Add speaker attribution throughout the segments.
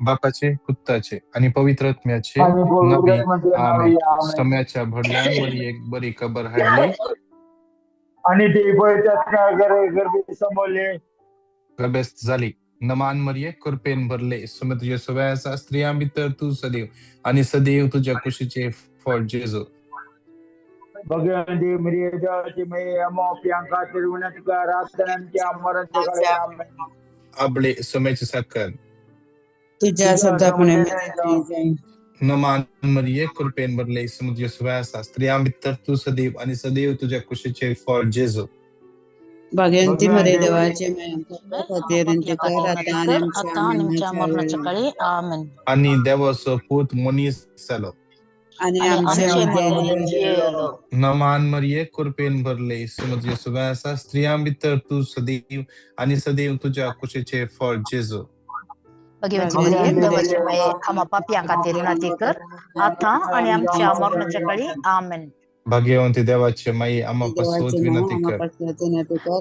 Speaker 1: बापाचे, पुत्राचे आणि पवित्र आत्म्याचे
Speaker 2: आणि
Speaker 1: नवी
Speaker 2: पवित्र
Speaker 1: आमेन.
Speaker 2: आमेन.
Speaker 1: सम्याच्या भडल्यांवर एक बरी कबर हाडली
Speaker 2: आणि ते पळतात गर्भी समोरले
Speaker 1: गर्भस्थ झाली. नमान मरिये कृपेन भरले सुमे तुझ्या सवयाचा स्त्रिया तर तू सदैव आणि सदैव तुझ्या कुशीचे फळ जेजो.
Speaker 2: भगवान मरिये देवाची मैये अमो प्रियांका तिरुवनंतका रातनंच्या मरणच्या काळी आमेन.
Speaker 1: आबळे सोम्याची साखर
Speaker 3: तुझ्या शब्दाप्रमाणे
Speaker 1: नमान मरिये कृपेन भरले सुमे तुझ्या सवयाचा स्त्रिया तर तू सदैव आणि सदैव तुझ्या कुशीचे फळ जेजो.
Speaker 3: भाग्यवंती मरे देवाचे
Speaker 1: आणि देवाचं पूत मनीस झालं
Speaker 3: आणि
Speaker 1: नमान मरिये कृपेन भरले सुमे सुवासा स्त्रिया तर तू सदैव आणि सदैव तुझ्या कुशीचे फळ जेजो.
Speaker 4: भगवंती मरिये देवाची माये आम्हा पापियांका ऋणाती कर आता आणि आमच्या मरणाच्या काळी आमेन.
Speaker 1: भाग्यवंती देवाची माई आम्हापासून विनंती कर.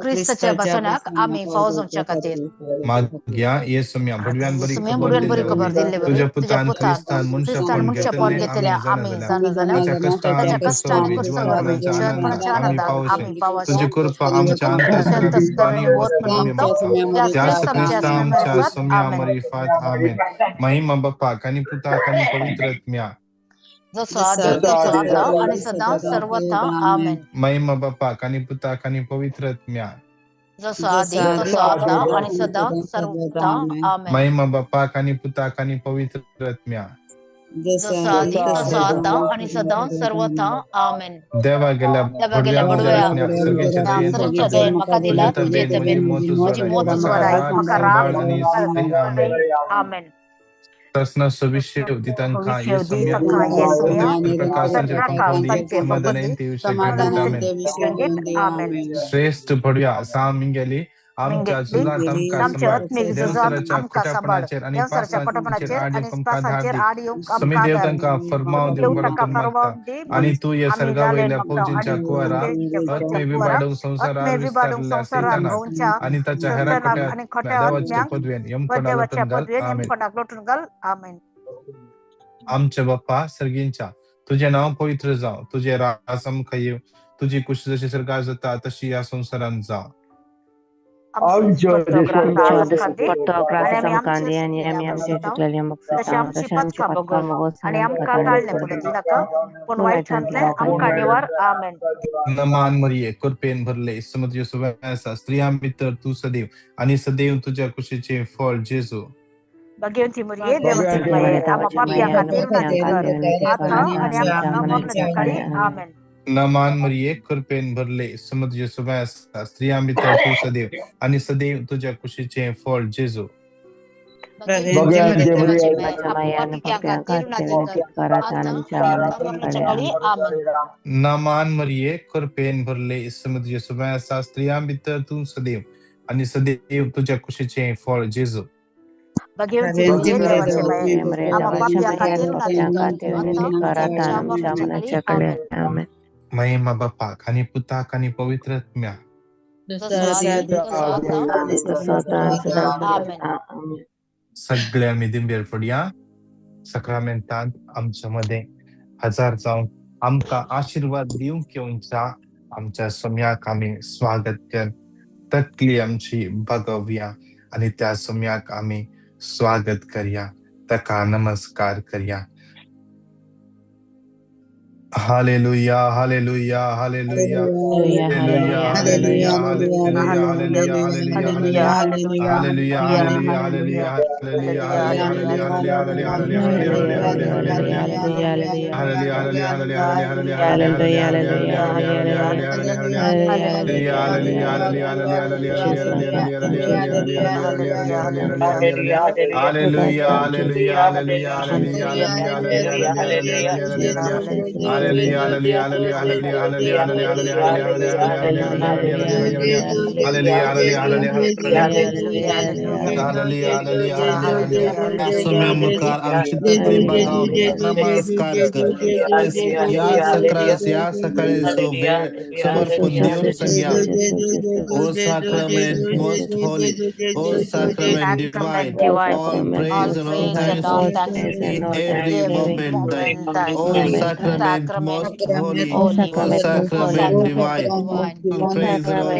Speaker 4: ख्रिस्ताच्या वचनाक आम्ही फौजोंच्या खातीर
Speaker 1: माग्या येसू म्या बुडव्यान बरी
Speaker 4: खबर दिले
Speaker 1: तुझ्या पुतान ख्रिस्तान मनुष्य पण घेतले आम्ही जाणं त्याच्या कष्टाने कुसळवण्याच्या आनंदात आम्ही पावस तुझी कृपा आमच्या अंतःस्थितीपाणी त्यास ख्रिस्ता आमच्या सम्या मरिफात आमेन. महिमा बाप्पा कानी पुता कानी पवित्र आत्म्या
Speaker 4: जसं आधी तसं आता आणि सदा सर्वथा आमेन.
Speaker 1: महिमा बाप्पा कानी पुता कानी पवित्र आत्म्या
Speaker 4: जसं आधी तसं आता आणि सदा सर्वथा आमेन.
Speaker 1: महिमा बाप्पा कानी पुता कानी पवित्र आत्म्या
Speaker 4: जसं आधी तसं आता आणि सदा सर्वथा आमेन.
Speaker 1: देवा गेल्या
Speaker 4: आमेन.
Speaker 1: तसना सविष्य दितांका येसम्या प्रकाशांचे कंपनी समाधान श्रेष्ठ भडव्या साम इंगेली आमच्या जुलात आमका खटापणाचेर आणि पासांचेर आडियो समी देवतांका फरमाव देव बरोबर मागता आणि तू या सर्गावयल्या फौजींच्या कुवारा आत्मे विबाडून संसारार विस्तारल्या सैताना आणि त्याच्या हेराकट्या देवाच्या पदवेन यमकडा लोटून घाल आमेन. आमच्या बाप्पा सर्गींच्या तुझे नाव पवित्र जाव, तुझे राज आमका येव, तुझी कुशी जशी सरकार जाता तशी या संसारात जाव. नमान मरिये कृपेन भरले समुद्र सुवासा स्त्रिया तर तू सदैव आणि सदैव तुझ्या कुशीचे फळ जेजो.
Speaker 4: भगवंती मरिये देवाची माये आम्हा पापियांका आता आणि आमच्या मरणाच्या काळी आमेन.
Speaker 1: नमान मरिये कृपेन भरले समुद्र सुवासा स्त्रिया तर तू सदैव आणि सदैव तुझ्या कुशीचे फळ जेजो. नमान मरिये कृपेन भरले समुद्र सुवासा स्त्रिया तर तू सदैव आणि सदैव तुझ्या कुशीचे फळ जेजो. महिमा बाप्पा कानी पुता कानी पवित्र आत्म्या सगळ्या मिदिंबेर पडया सक्रामेंटांत आमच्या मध्ये हजार जाऊन आमका आशीर्वाद दिवंक येऊनचा आमच्या सम्याक आम्ही स्वागत कर. तकली आमची बघवया आणि त्या सम्याक आम्ही स्वागत करूया, तका नमस्कार करूया. Hallelujah hallelujah hallelujah hallelujah hallelujah hallelujah hallelujah hallelujah hallelujah Hallelujah, hallelujah, hallelujah, hallelujah, hallelujah, hallelujah, hallelujah, समयमुकार आमची तुकडे बघावून नमस्कार कर. या सकाळस या सकाळी सो वेळ समर्पण देऊन संज्ञा. O sacrament most holy, O sacrament divine, all praise and all thanks in every moment thine. O sacrament most holy, O sacrament divine, all praise and all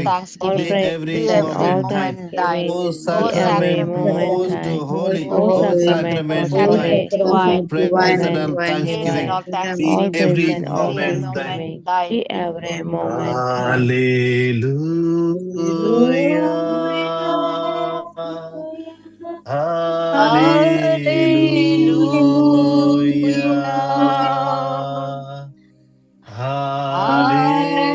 Speaker 1: thanksgiving be every moment thine. O sacrament most holy, O sacrament divine, praise and all thanksgiving be every moment thine. Hallelujah. Hallelujah. Hallelujah. Hallelujah.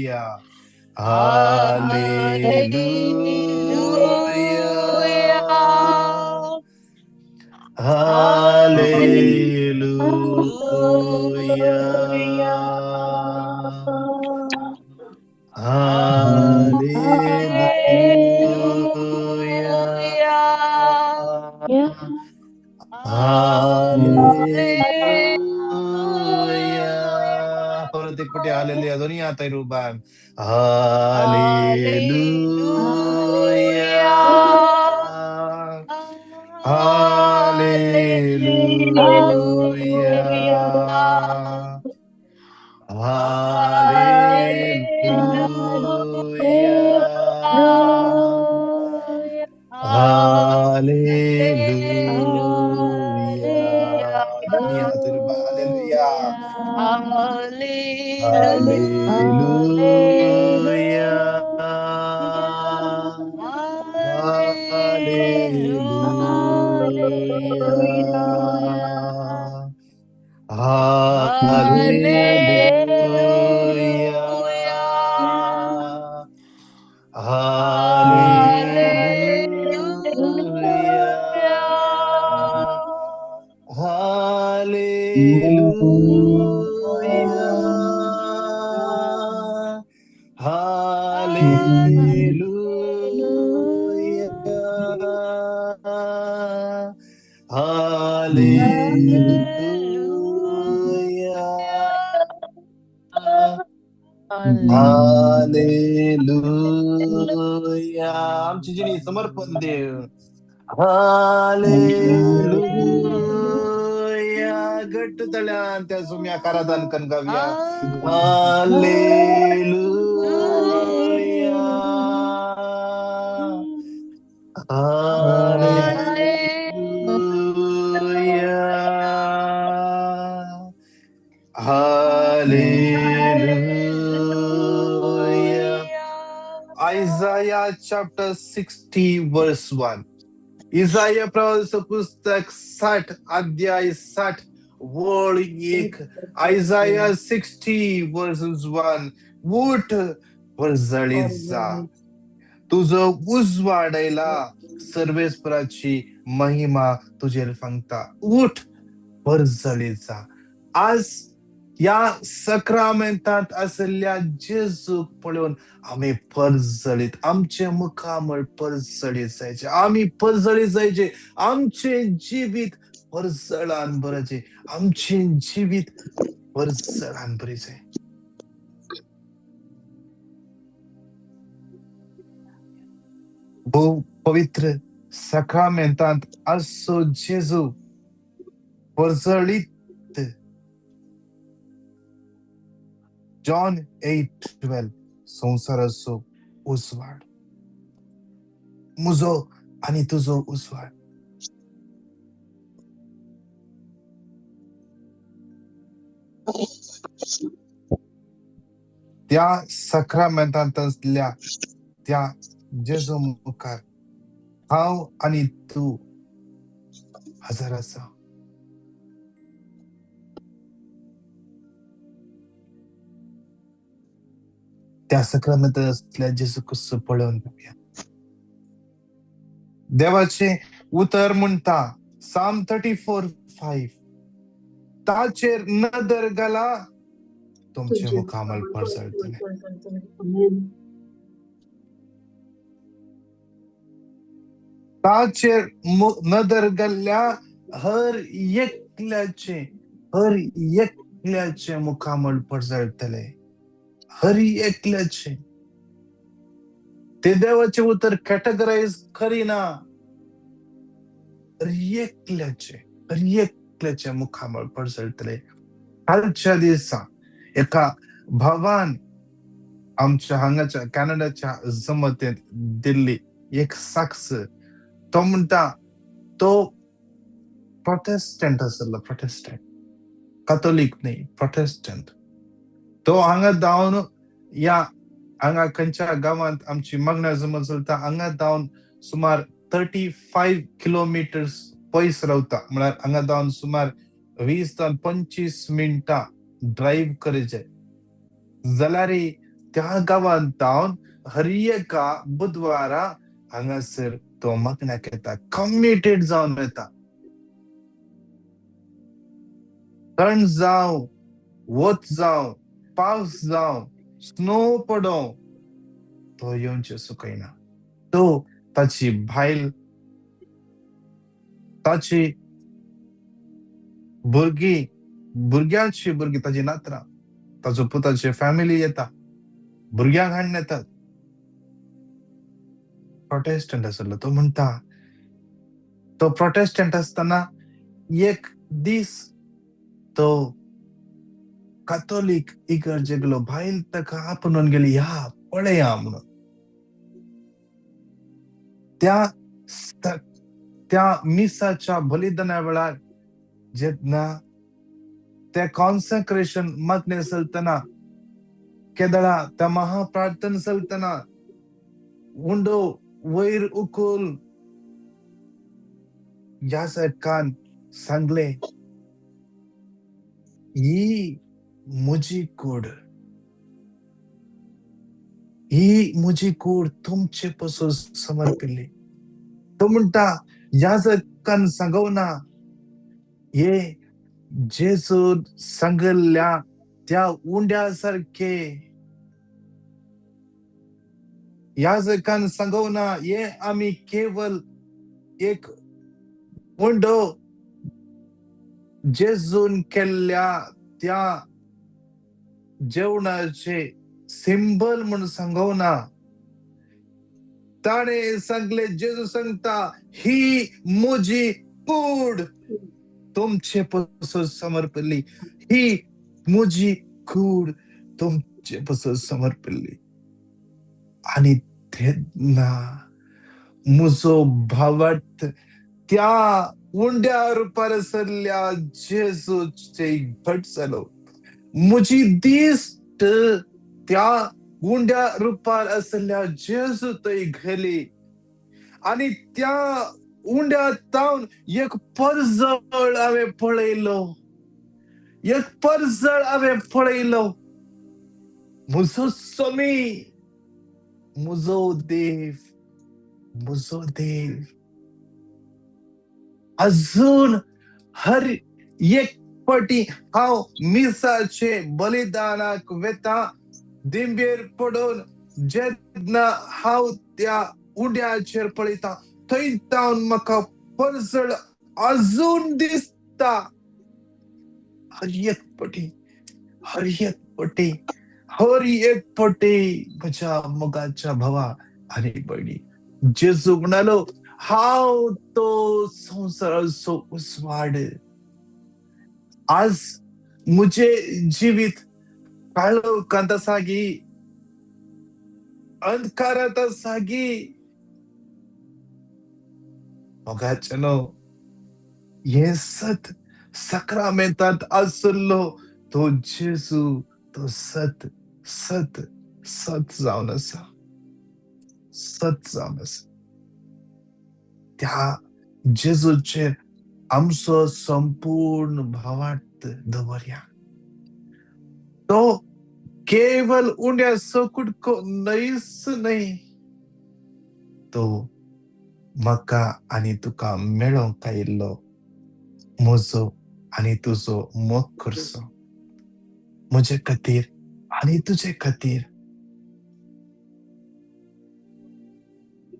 Speaker 1: Hallelujah. Hallelujah. Hallelujah. Hallelujah. परत एक पटी hallelujah दोन्ही आता रूपान. Hallelujah. Hallelujah. Hallelujah. Dunia terba. Hallelujah. Hallelujah. Hallelujah. Hallelujah. Hallelujah. Hallelujah. Hallelujah. Hallelujah. आमची जिनी समर्पण देव. Hallelujah. गट्ट तळ्यान त्या सुम्या करादान कन गाव्या. Hallelujah. Hallelujah. Hallelujah. Isaiah chapter 60 verse 1. Isaiah प्रवास पुस्तक 60 अध्याय 60 वळ 1. Isaiah 60 verses 1. उठ वर जळीत जा, तुझं उजवाडायला सर्वेश्वराची महिमा तुझे सांगता. उठ वर जळीत जा. आज या सक्रामेंटात असलेल्या जेजू पळून आम्ही परजळीत, आमचे मुखामळ परजळीत जायचे, आम्ही परजळीत जायचे. आमचे जीवित परजळान बरचे, आमचे जीवित परजळान बरेचे. बहु पवित्र सक्रामेंटात असो जेजू परजळीत. John 8:12 संसाराचो उजवाड, मुजो आणि तुझो उजवाड. त्या सक्रामेंटात असल्या त्या जेजू मुखार हांव आणि तू हजर आसा. त्या सक्रमेंत असल्या जेजू ख्रिस्त पळोवन घेवया. देवाचे उतर म्हणता साम 34:5 ताचेर नदर घाला तुमचे मुखामल पडसळटले. ताचेर नदर घाल्ल्या हर एकल्याचे मुखामल पडसळटले. हर एकल्याचे. ते देवाचे उतर कॅटेगराइज करीना. हर एकल्याचे मुखामल पडसळटले. कालच्या दिवसा एका भावान आमच्या हांगाच्या कॅनडाच्या जमतेत दिल्ली एक साक्ष. तो म्हणता तो प्रोटेस्टंट आसलो. प्रोटेस्टंट, कॅथोलिक नाही, प्रोटेस्टंट. तो हांगा जावन हांगा खंयच्या गावांत आमची मगना जमत चलता हांगा जावन सुमार 35 किलोमिटर्स पयस रावता. म्हळ्यार हांगा जावन सुमार 20 ते 25 मिनिटां ड्रायव्ह करचे जाल्यार त्या गावांत जावन हर एका बुधवारा हांगासर तो मगनाक येता. कमिटेड जावन येता. थंड जावं, वत जावं, पावस जावं, स्नो पडों, तो येवचे सुकयना. तो ताची बायल, ताची भुरग्यांची भुरगी, ताची नातरां, ताचो पुताची फॅमिली येता. भुरग्यांक हाडून येतात. प्रोटेस्टंट आसलो. तो म्हणता तो प्रोटेस्टंट असताना एक दीस तो कॅथोलिक इगर्जे गेलो. बायल ताका आपणून गेली, या पळया म्हणून. त्या मिसाच्या बलिदाना वेळार जेन्ना ते कॉन्सेक्रेशन मगने चलतना केदळा त्या महाप्रार्थना चलतना उंडो वयर उखूल याजकान सांगले, ही म्हजी कूड तुमचे पासून समर्पिल्ली. तो म्हणटा याजकान सांगवना हे जेजून सांगल्या त्या उंड्या सारखे. याजकान सांगवना हे आम्ही केवळ एक उंडो जेजून केल्ल्या त्या जेवणाचे सिंबल म्हणून सांगवना. ताणे सांगले, जेजू सांगता ही म्हजी कूड तुमचे पासून समर्पिल्ली. ही म्हजी कूड तुमचे पासून समर्पिल्ली. आणि तेन्ना म्हजो भावार्थ त्या उंड्या रुपार सरल्या जेजूचे भट जालो. म्हजी दिस्ट त्या उंड्या रुपार असल्या जेजू थंय गेली. आणि त्या उंड्यात जावन एक परजळ हांवें पळयलो. म्हजो स्वामी, म्हजो देव. अजून हर एक फावटी हांव मिसाचे बलिदानाक वेता. दिंबेर पडून जेन्ना हांव त्या उंड्याचेर पळयता थंय जावन म्हाका परजळ अजून दिसता. हर एक फावटी म्हज्या मोगाच्या भावा आनी भयणी, जेजू म्हणालो, हांव तो संवसाराचो उजवाड. आज म्हजे जिवीत काळोखांत आसा गी, अंधकारांत आसा गी. मोगाचेनो, हे सत सक्रामेंतांत आसलो तो जेजू तो सत जावन आसा. त्या जेजूचेर आमचो संपूर्ण भावार्थ दवरया. तो केवल उन्या सोकुट को नईस नाही तो मका आणि तुका मेळोंक आयिल्लो म्हजो आनी तुजो मोग करचो म्हजे खातीर आनी तुजे खातीर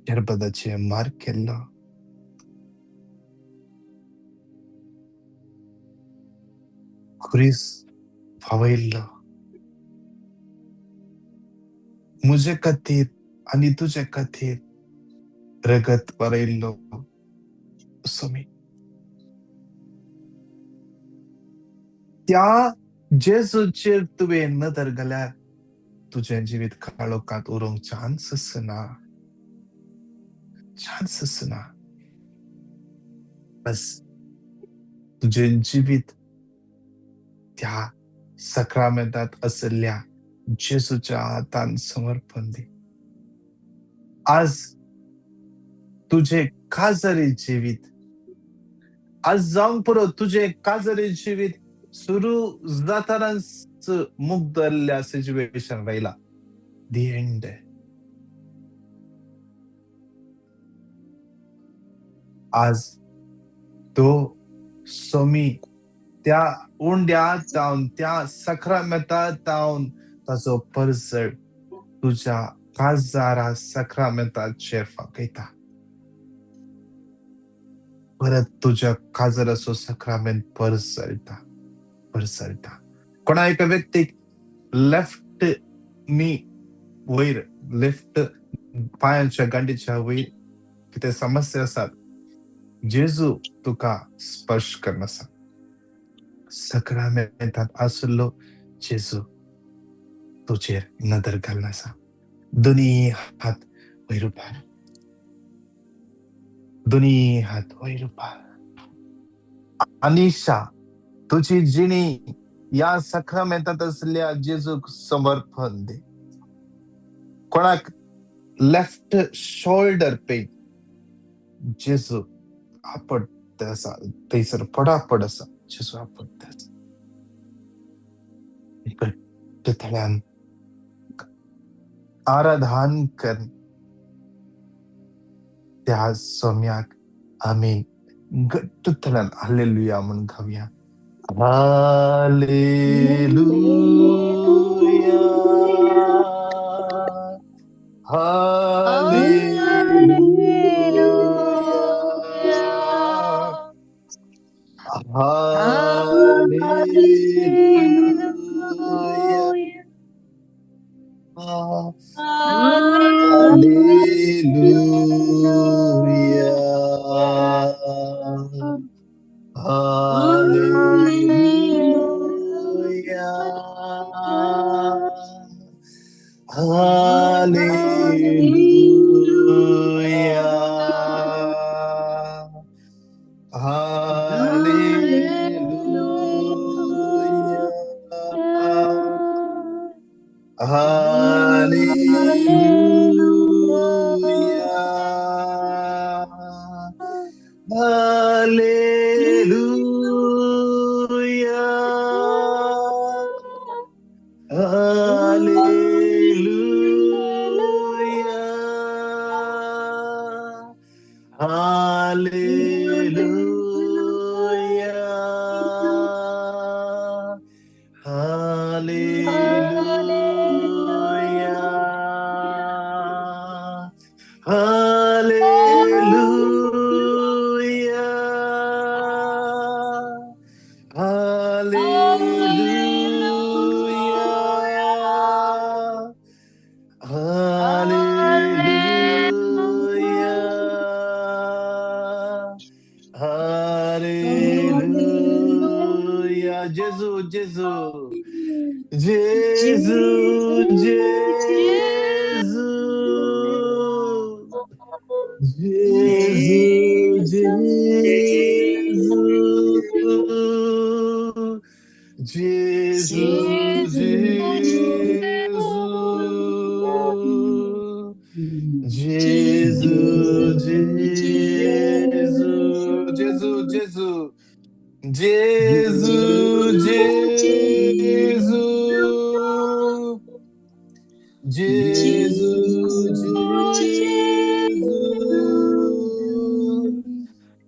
Speaker 1: गर्भदाचे मार केल्लो खुरीस फावयल्लो म्हजे खातीर आनी तुजे खातीर रगत बरयल्लो सोमी त्या जेजूचेर तुवें नदर घाल्यार तुजें जिवीत काळोखांत उरोंक चान्सच ना बस तुजें जिवीत त्या सक्रामेंतांत आसल्या जेजूच्या हातांत समर्पण दी आज तुझे काजरी जिवीत आज जावंक पुरो तुझे काजरी जिवीत सुरू जातानाच मुग्ध जाल्ल्या सिच्युएशन राहिला दी एंड आज तो सोमी त्या उंड्यात जावन त्या सक्रामेंतांत जावन ताचो परसळ तुझ्या काजारा सक्रामेंताचेर फाकयता परत तुझ्या काजराचो सक्रामेंत परसळटा कोणा एका व्यक्तीक लेफ्ट नी वयर लेफ्ट पांयाच्या गांडीच्या वयर कितें समस्या आसात जेजू तुका स्पर्श करनासा सक्रामेंतांत आसलो जेजू तुजेर नदर घालनासा दोनी हात वयर उबार दोनी हात वयर उबार अनिशा तुझी जिणी या सक्रामेंतांत असल्या जेजूक समर्पण दे कोणाक लेफ्ट शोल्डर पेन जेजू आपट आसा थंयसर पडापड आसा जेजू आपट आसा थळ्यान आराधन कर त्या सोम्याक आमी घट्ट थळ्यान हालेलुया म्हण गावया हालेलुया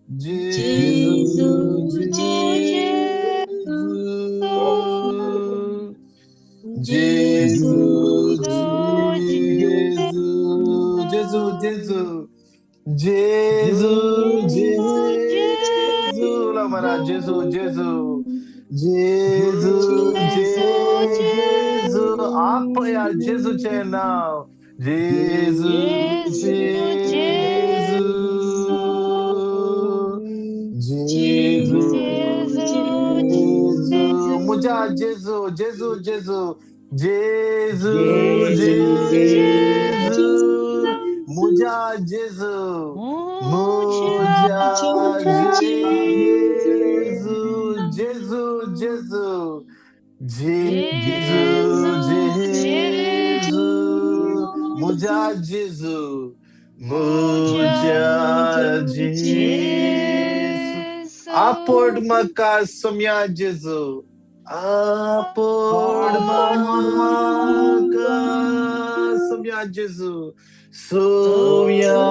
Speaker 1: जेजू जेजू जेजू जेजू जेजू जेजू lamara जेजू जेजू जेजू जेजू आप या जेजूचे नाव जेजू जेजू जेजू जेजू मुझा जेजू जेजू जेजू जेजू जेजू मुझा जेजू मुझा जेजू जेजू जेजू जेजू जेजू मुझा जेजू मुझा जेजू apod maka somya jesu apod maka somya jesu somya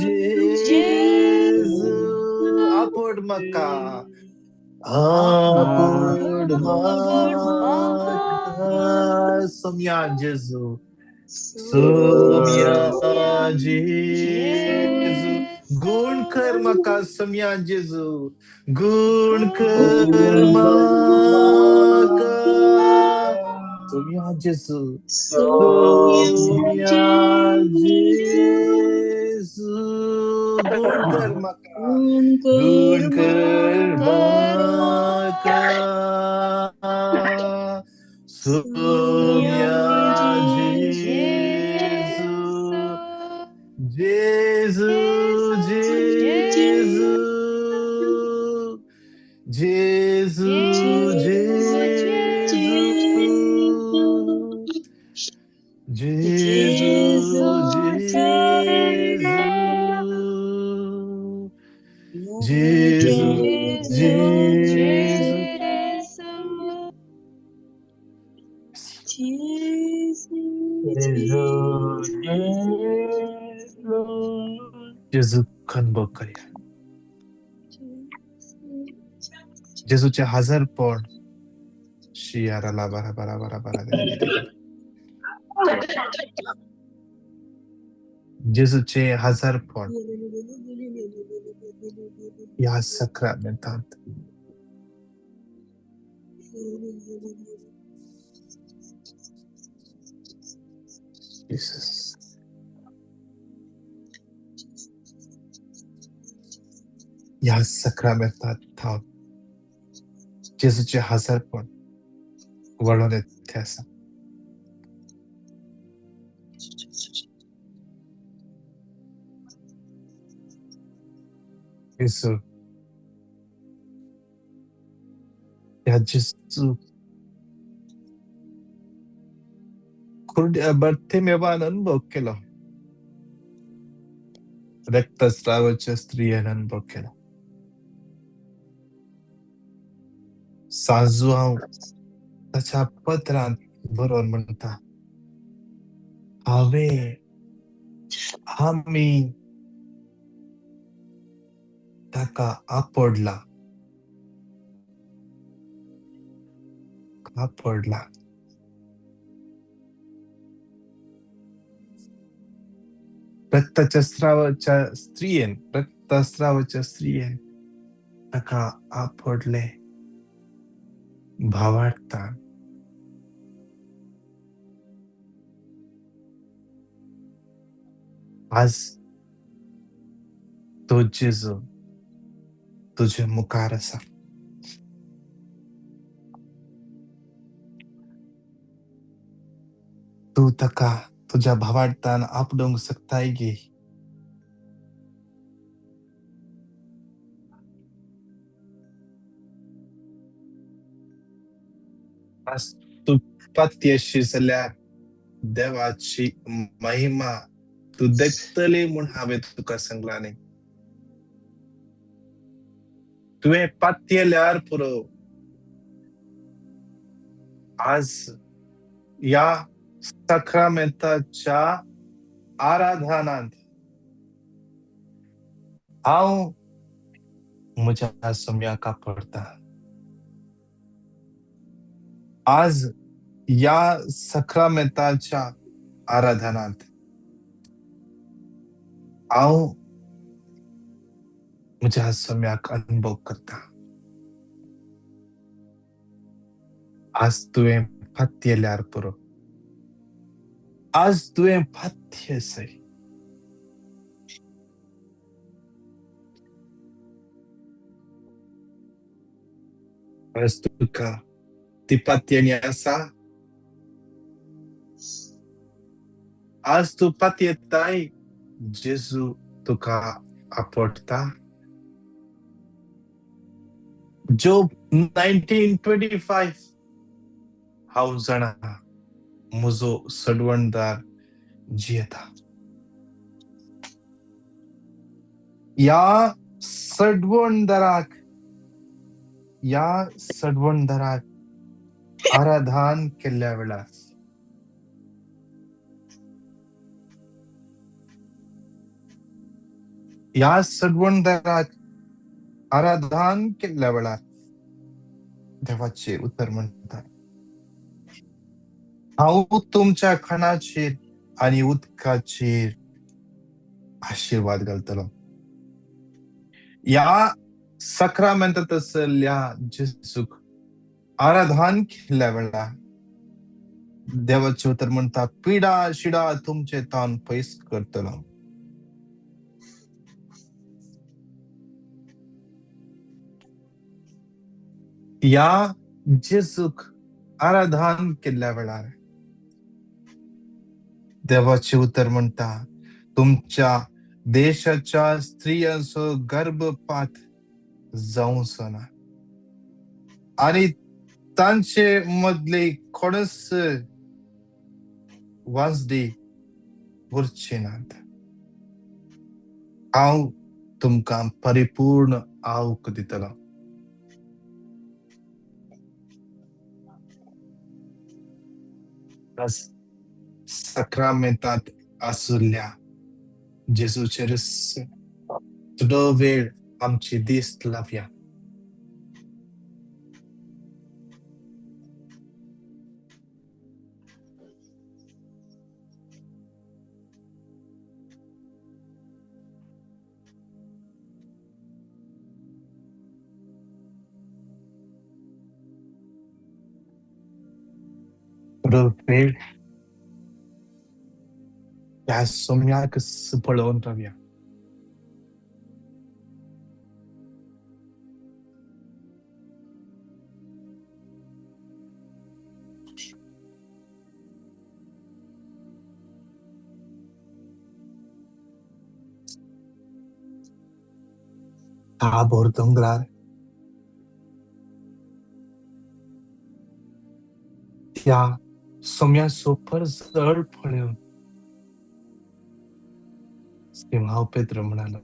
Speaker 1: jesu apod maka somya jesu somya jesu गुण कर्म का समया जेजू गुण कर्म का समया जेजू समया जेजू गुण कर्म का समया जेजू जेजू जेजू जेजू जेजू जेजू जेजू खनबो करिया जेजूचे 1000 पौंड शियाराला बारा बारा बारा बारा दे जेजूचे 1000 पौंड या sacramentat Jesus या sacramentat था जेजूचे 1000 पौंड वळून येते असं Yesu या जेजू बर्थेमेवान अनुभव केला रक्तस्रावाच्या स्त्रियेनं अनुभव केला सांजू हांव ताच्या पत्रांत बरोवन म्हणटा आमी ताका आपडला रक्तस्रावाच्या स्त्रियेन ताका आपडले भावार्थता आज तो जेजू तुझे मुखार आसा तू ताका तुझ्या भावार्थान आपडूंक शकताय गे आज तू पत्यशी जाल्यार देवाची महिमा तू देखतली म्हूण हांवें तुका सांगला न्ही तुवें पातयेल्यार पुरो आज या सक्रमेंताच्या आराधनांत हांव म्हज्या सम्याक पडता. आज या सक्रमेंताच्या आराधनात हांव म्हज्या सम्याक अनुभव करता. आज तुवें फाती येल्यार पुरो. आज तुवें फाती सै. आज तुका ती फाती आसा. आज तू फाती येताय. जेजू तुका आपटता. जोब 19:25 हांव जाणा म्हजो सडवणदार जियेता. या सडवणदाराक आराधन केल्ल्या वेळार या सडवणदाराक आराधन केल्ल्या वेळार देवाचे उतर म्हणटा, हांव तुमच्या खाणाचेर आनी उदकाचेर आशीर्वाद घालतलो. या सक्रमेंतांतल्या जेजूक आराधन केल्ल्या वेळार देवाचे उतर म्हणटा, पिडा शिडा तुमचे ताण पयस करतलो. या जेजूक आराधन केल्ल्या वेळार देवाचे उतर म्हणटा, तुमच्या देशाच्या स्त्रियांचो गर्भपात जावचो ना आणि तांचे मदले कोणच वाजडे उरचे नात. हांव तुमकां परिपूर्ण आवक दितलो. सक्रमेंतांत आसुल्ल्या जेजूचेर थोडो वेळ आमचे दीस लावया. थोडो वेळ त्या सम्याक पळोवन रावया. ताबोर दोंगरार त्या सम्याचो परजळ पळोवन सिंहांव पेद्र म्हणालो,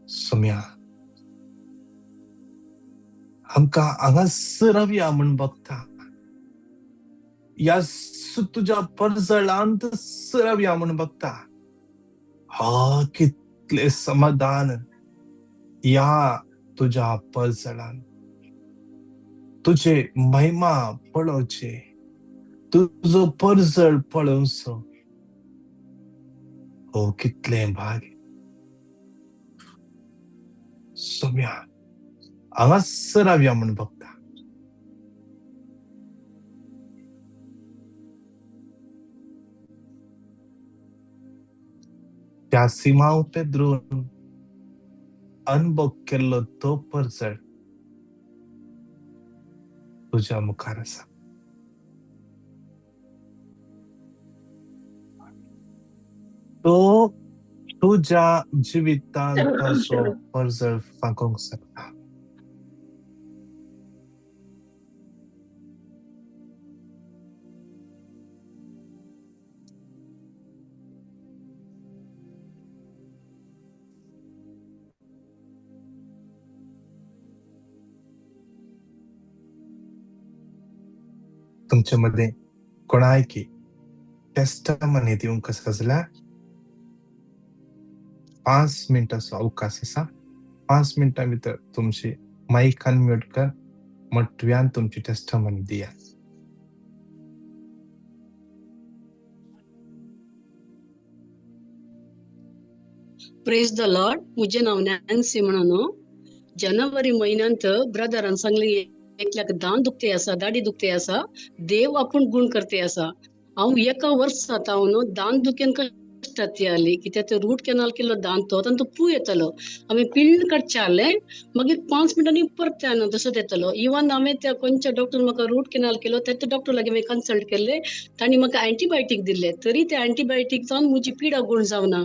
Speaker 1: सम्या आमकां हांगासर रावया म्हण बगता. या तुज्या परजळांत रावया म्हण बगता. कितले समाधान या तुझ्या परजळांत. तुझे महिमा पळोवचे, तुझो परजळ पळोवचो. कितले भाग्य. सम्या हांगासर रावया म्हण बगता. त्या सिंहांव पेद्रून अनुभव केल्लो तो परजळ तुझ्या मुखार आसा. तो तुझ्या जिवितांत ताचो परजळ फांकोंक शकता. तुमच्या मध्ये कोणायकी टेस्टमनी दिवंक आसा जाल्यार 5 मिनिटाचो अवकाश आसा. 5 मिनिटां भितर तुमची माईक अनम्यूट कर, मोठव्यान तुमची टेस्टमनी दिया.
Speaker 5: Praise the lord. मुझे नाव नॅन्सी म्हणून जानेवारी महिन्यात ब्रदरान सांगले एकल्याक दान दुखते असा, दाढी दुखते असा, देव आपण गुण करते असा. हांव एका वर्सात हांव दान दुखेन कष्टात आली की ते रूट कॅनल केलो दान तो पू येतलो. आम्ही पिल्ड काडचे मागीर 5 मिनिटांनी परत तसोच येतलो. इवन हांवें त्या खंयच्या डॉक्टर म्हाका रूट कॅनल केलो त्या डॉक्टर लागीं हांवें कन्सल्ट केले. तांणी म्हाका अँटीबायोटीक दिले, तरी त्या अँटीबायोटीक जावन म्हजी पिडा गुण जावना.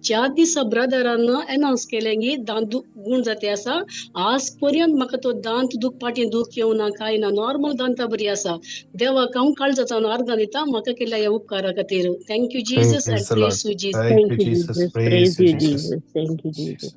Speaker 5: 4 दिसा ब्रदरान अनाउन्स केले की दान गुण जाते असा. आज पर्यंत म्हाका तो दांत दुख, पाटी दुख येवना, काय ना, नॉर्मल दांता बरी आसा. देवाक हांव काळजांतल्यान अर्घ दिता म्हाका केल्या ह्या उपकारा खातीर. Thank you Jesus and praise to Jesus.
Speaker 1: Thank you, Jesus. Praise you, Jesus.
Speaker 6: Thank you, Jesus.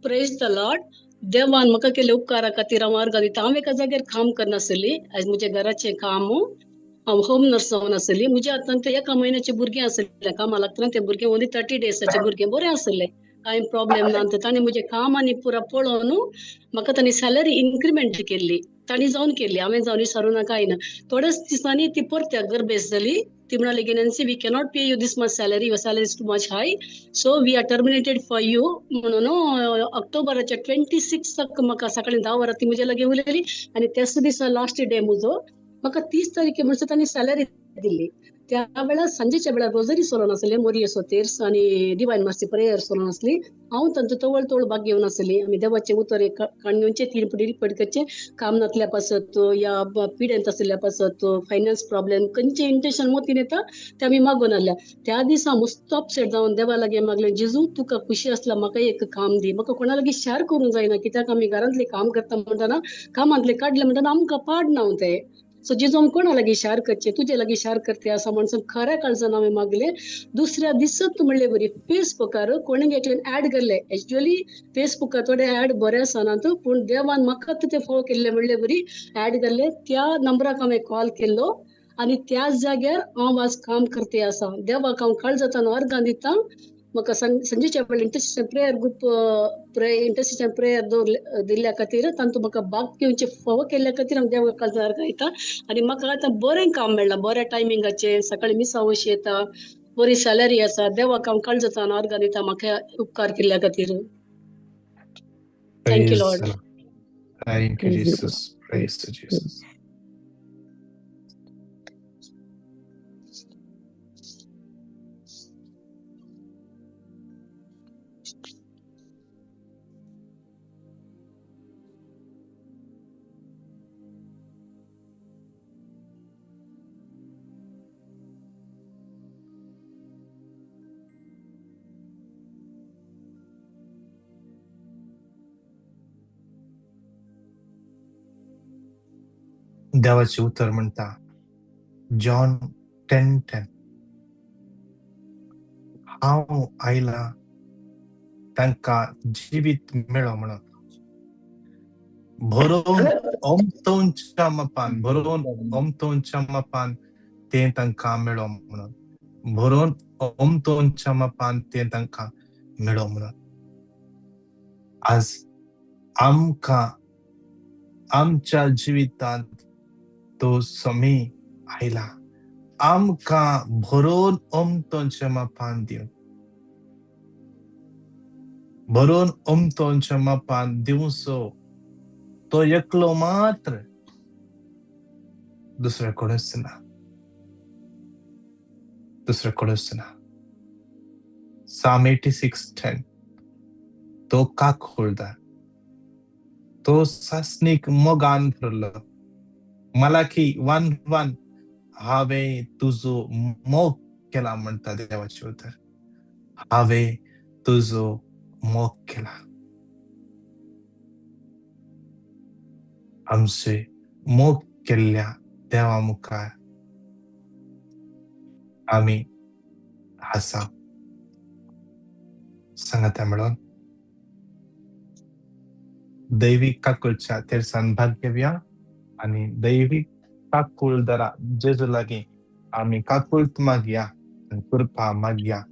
Speaker 5: Praise the lord. देवान म्हाका केले उपकारा खातीर हांव अर्घ दिता. हांव एका जाग्यार काम करनासली. आज म्हजे घराचें काम हांव होम नर्स जावन आसली. म्हज्या हातान ते 1 म्हयन्याचे भुरगें आसलें कामा लागतना. ते भुरगें ओन्ली 30 डेसाचें भुरगें बरें आसलें, कांय प्रॉब्लेम ना. तांणी म्हजें काम आनी पुरा पळोवन म्हाका तांणी सॅलरी इन्क्रिमेंट केल्ली. तांणी जावन केल्ली, हांवें जावन विचारूना काय ना. थोड्याच दिसांनी ती परत्या गर्भेस जाली. ती म्हणाली की Nancy we cannot pay you this much salary, your salary is too much high, so we are terminated for you म्हणून ऑक्टोबराच्या 26 म्हाका सकाळी 10 वरां ती म्हजे लागीं उलयली. आनी त्याच दिसा लास्ट डे म्हजो. म्हाका 30 तारखे म्हणसर तांणी सॅलरी दिली. त्या वेळार सांजेच्या वेळार रोजरी सोलोन आसलें, मोरिये सोतेर्स आनी डिवायन मर्सी प्रेयर सोलोन आसली. हांव तांचो तवळ भाग घेवन आसली. आमी देवाचे उतर काणयोचे 3 पडकचे काम नासल्या पासत या पिड्यांत आसल्या पासत फायनान्स प्रॉब्लेम खंयचे इंटेंशन मोतीन येता ते आमी मागून आसल्या. त्या दिसा मस्त अपसेट जावन देवा लागीं मागलें, जेजू तुका खुशी आसला म्हाका एक काम दी. म्हाका कोणा लागीं शेअर करूंक जायना, कित्याक आमी घरांतलें काम करता म्हणटना कामांतले काडले म्हणटना आमकां पाडना ते. सो जेजू आमी कोणा लागीं शेअर करचे, तुजे लागीं शेअर करते असा म्हणून खऱ्या काळजान हांवें मागलें. दुसऱ्या दिसत म्हणले बरी फेसबुकार कोणें एकल्यान ऍड केल्ले. एक्चुअली फेसबुकार थोडे ऍड बरे आसनात, पूण देवान म्हाका ते फॉलो केल्ले म्हणले बरी ऍड केल्ले. त्या नंबराक हांवें कॉल केल्लो आनी त्याच जाग्यार हांव आज काम करते असा. देवाक हांव काळजांतल्यान अर्घ दिता. म्हाका संजेच्या वेळार intercession prayer group intercession prayer दिल्ल्या खातीर, तांतूं म्हाका भाग घेवचे फावो केल्ल्या खातीर हांव देवाक काळजांत अर्घ दिता. आनी म्हाका आतां बरें काम मेळ्ळां, बऱ्या टायमिंगाचें, सकाळी मिसा वशी येता, बरी सॅलरी आसा. देवाक हांव काळजांतल्यान अर्घ दिता म्हाका उपकार केल्ल्या खातीर. Thank you
Speaker 1: Praise
Speaker 5: Lord.
Speaker 1: the Lord. Thank you, Jesus. Praise to Jesus. देवाचे उतर म्हणता जॉन 10:10. हांव आयला तांकां जिवीत मेळो म्हणून. भरोवन ओमतोंच्या मापान तें तांकां मेळो म्हणून. भरोवन ओमतोंच्या मापान तें तांकां मेळो म्हणून. आज आमकां आमच्या जिवितांत तो समय आयला. आमकां भरोवन ओमतोंच्या मापान दिवन, भरोवन ओमतोंच्या मापान दिवचो तो एकलो मात्र, दुसरें कोणूच ना, दुसरें कोणूच ना. Psalm 86:10. तो काकूळदार, तो सासणीक मोगान भरलो. मलाकी 1:1. हांवें तुजो मोग केला म्हणटा देवाचे उतर. हांवें तुजो मोग केला. आमचे मोग केल्ल्या देवा मुखार आमी आसा. सांगात मेळोन दैविक काकुलच्या तेरसान भाग्य घ्या आणि दैविक काकुल दरा जेजू लागी आम्ही काकुलत मागया आणि कृपा मागया.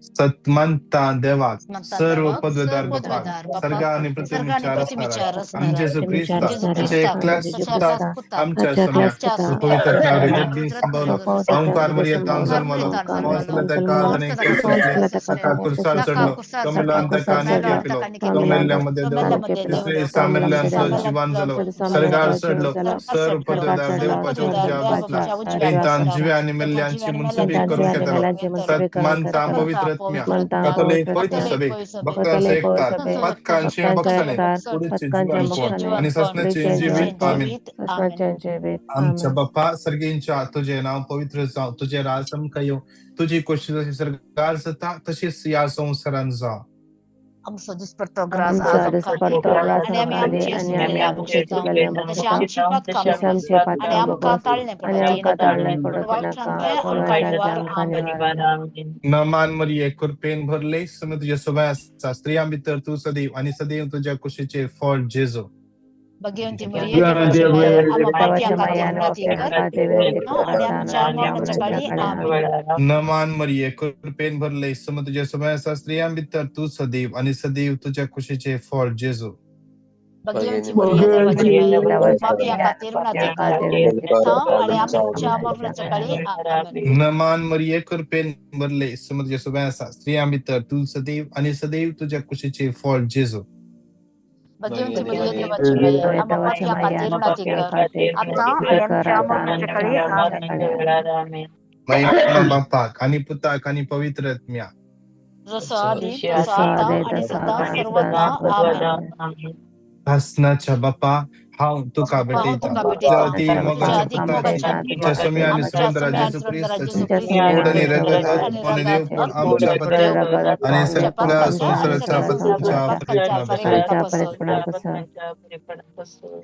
Speaker 1: सत्मंता देवाक सर्व पदवेदार बापाक सर्गा आणि पृथ्वीच्या रचणारा आमचे जो ख्रिस्त त्याचे एकल्याच पुत्र आमच्या समय पवित्र त्यावर गर्दी संभवलं ओंकार मरिया ताम जन्मलो मौसला त्या काळाने केसले अका कुरसार चढलो कमलान त्या काने केपिलो कमल्यामध्ये देव तिसरे सामल्यान जीवन जलो सर्गार चढलो सर्व पदवेदार देवपाच्या उज्या बसला इंतान जीवे आणि मेल्यांची मुनसबी करून घेतलो सत्मंता पवित्र कॅथोलिक पवित्र सभे भक्तांचे एकतात पथकांचे बक्षणे पुढचे जीवन आणि ससण्याचे जीवित आमीन. आमच्या बाप्पा सर्गींच्या तुझे नाव पवित्र जाव तुझे राजम कयो तुझी कोशिश जशी सरकार जाता तशीच या संसारान जाव.
Speaker 4: आमचो दिसपट्टो ग्रास आणि आम्ही आमची तशी आमची आणि आमकां ताळणे
Speaker 1: नमान मरिये कृपेन भरले सम तुझ्या स्वभावाचा स्त्रियां भितर तू सदैव आणि सदैव तुझ्या कुशीचे फळ जेजो.
Speaker 4: भगवंती मरिये आम्हा पाप्यांका
Speaker 1: नमान मरिये कृपेन भरले सम तुझ्या स्वभावाचा स्त्रियां भितर तू सदैव आणि सदैव तुझ्या कुशीचे फळ जेजो.
Speaker 4: भगवंती मरिये
Speaker 1: नमान मरिये कृपेन भरले सम तुझ्या स्वभावाचा स्त्रियां भितर तू सदैव आणि सदैव तुझ्या कुशीचे फळ जेजो.
Speaker 4: भगवंती मरिये देवाची माय आम्हा पाप्यांका
Speaker 1: महिमा बापाक आणि पुताक आणि पवित्र आत्म्या
Speaker 4: जसं आधी तसं आता आणि सदा सर्वदा आमेन.
Speaker 1: हसनाच्या बापा हाव तुका भेटयता ती मगाच्या पुताची समय आणि सुंदर जेसू ख्रिस्ताची ओढणी रगत आत्माने देव पण आमच्या बद्दल आणि सगळ्या संसाराच्या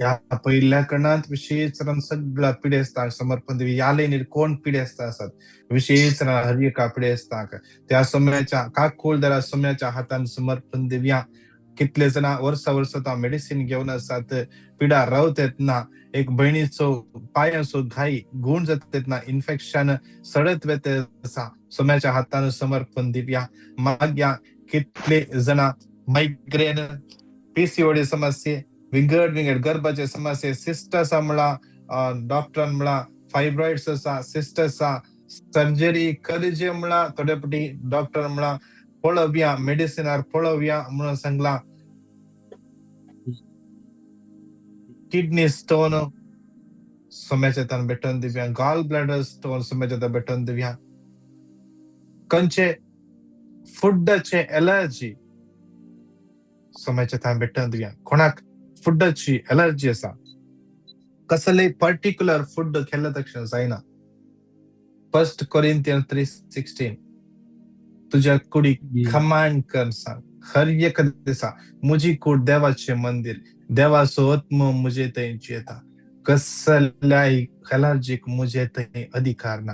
Speaker 1: या पहिल्या कणात विशेष सगळ्या पिढे असतात समर्पण देवी याले निर्कोण पिढे असतात विशेष हरी एका पिढे असतात त्या समयाच्या का खोल दरा समयाच्या हातान समर्पण देव्या. कितले जण वर्षा मेडिसिन घेऊन असतात पिढा रावतात ना एक बहिणीचो पायाचो घाई गुण जातात ना इन्फेक्शन सडत वेत सोम्याच्या हातानं समर्पण दिव्या माग्या. कितले जण मायग्रेन पीसीओडी समस्ये विंगड गर्भाचे समस्ये सिस्टर्स म्हणा डॉक्टर म्हणा फायब्रॉइड्स असा सिस्टर्स सर्जरी करजे म्हणा थोड्यापटी डॉक्टर म्हणा पळव्या मेडिसिनार पळव्या म्हणून सांगला. किडनी स्टोन सोम्याच्या तान भेटून दिव्या गॉल ब्लॅडर स्टोन सोम्याच्या तान भेटून दिव्या. कंचे फुडचे एलर्जी सोम्याच्या तान भेटून दिव्या. कोणाक फुडची एलर्जी असा कसले पर्टिक्युलर फूड खेळला तक्षण जायना. 1 Corinthians 3:16 तुझ्या कुडी कमांड कर सांग हर एक दिसा मुझी कूड देवाचे मंदिर देवाचो आत्म मुझे तैंची येता. कसल्याय एलर्जीक मुझे तै अधिकार ना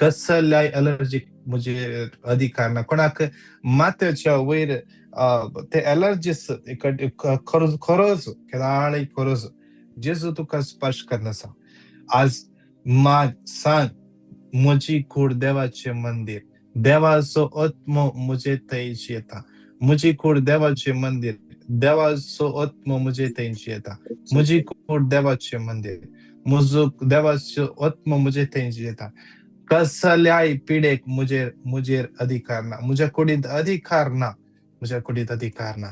Speaker 1: कसल्याय एलर्जीक मुझे अधिकार ना. कोणाक माथ्याच्या वयर ते एलर्जीस खरोच केदाळी खरोच जेजू तुका स्पर्श करनासा. आज माग सांग मुझी कूड देवाचे मंदिर देवाचो आत्म मुझे तैंची येता. मुझी कूड देवाचे मंदिर देवाचो आत्म मुझे तैंची येता. मुझी कूड देवाचे मंदिर मुझो देवाचो आत्म मुझे तैंची येता. कसल्याय पिढेक मुझेर अधिकार ना मुझ्या कुडीत अधिकार ना मुझ्या कुडीत अधिकार ना.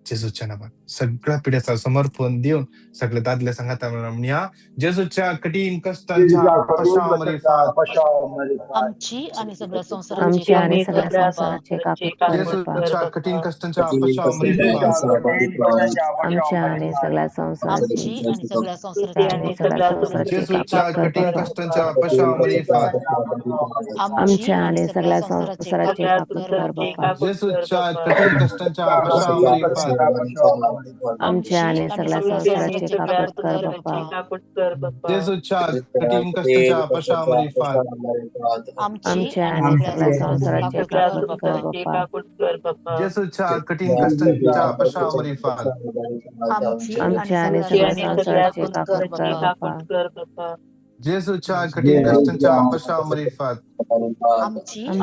Speaker 1: जेजूच्या नावात सगळ्या पिढ्याचा समर्पण देऊन सगळे दादल्या सांगता म्हणूया जेजूच्या कठीण कष्टांच्या
Speaker 4: आमची आणि सगळ्या संसाराची
Speaker 1: जेजूच्या कठीण कष्टांच्या
Speaker 3: आमच्या आणि सगळ्या संसाराची
Speaker 1: जेजूच्या कठीण कष्टांच्या
Speaker 3: आमच्या आणि सगळ्या संसाराची
Speaker 1: जेजूच्या कठीण कष्टांच्या
Speaker 3: आमच्या आणि सगळ्या संसाराचे काकूट कर बाप्पा
Speaker 1: जेसूच्या कठीण कष्टाच्या पशावरील फाल
Speaker 3: आमच्या आणि सगळ्या संसाराचे काकूट कर बाप्पा
Speaker 1: जेसूच्या कठीण कष्टाच्या पशावरील फाल
Speaker 3: आमच्या आणि सगळ्या संसाराचे काकूट कर बाप्पा
Speaker 1: जेसूच्या कठीण कष्टाच्या पशावरील फाल
Speaker 3: आमच्या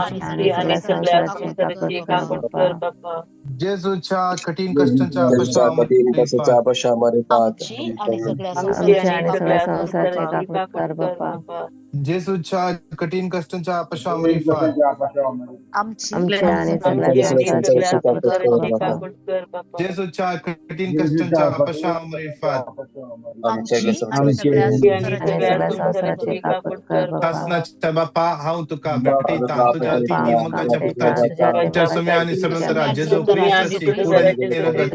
Speaker 3: आणि सगळ्या संसाराचे काकूट कर बाप्पा
Speaker 1: जेसूच्या कठीण कष्टाच्या पशावरील फाल
Speaker 3: आमच्या आणि सगळ्या संसाराचे काकूट कर बाप्पा
Speaker 1: जेसूच्या कठीण कष्टाच्या पशावरील फाल
Speaker 3: आमच्या आणि सगळ्या संसाराचे काकूट कर बाप्पा
Speaker 1: जेसूच्या कठीण कष्टाच्या पशावरील फाल
Speaker 3: आणि सगळ्या संसाराचे काकूट कर बाप्पा
Speaker 1: शासनाच्या बापा हांव तुका भेटयता तुझ्या तिन्ही मुखाच्या पुताची तुझ्या सुम्य आणि सर्वंतरा जेजू ख्रिस्ताची कूड आणि निरगत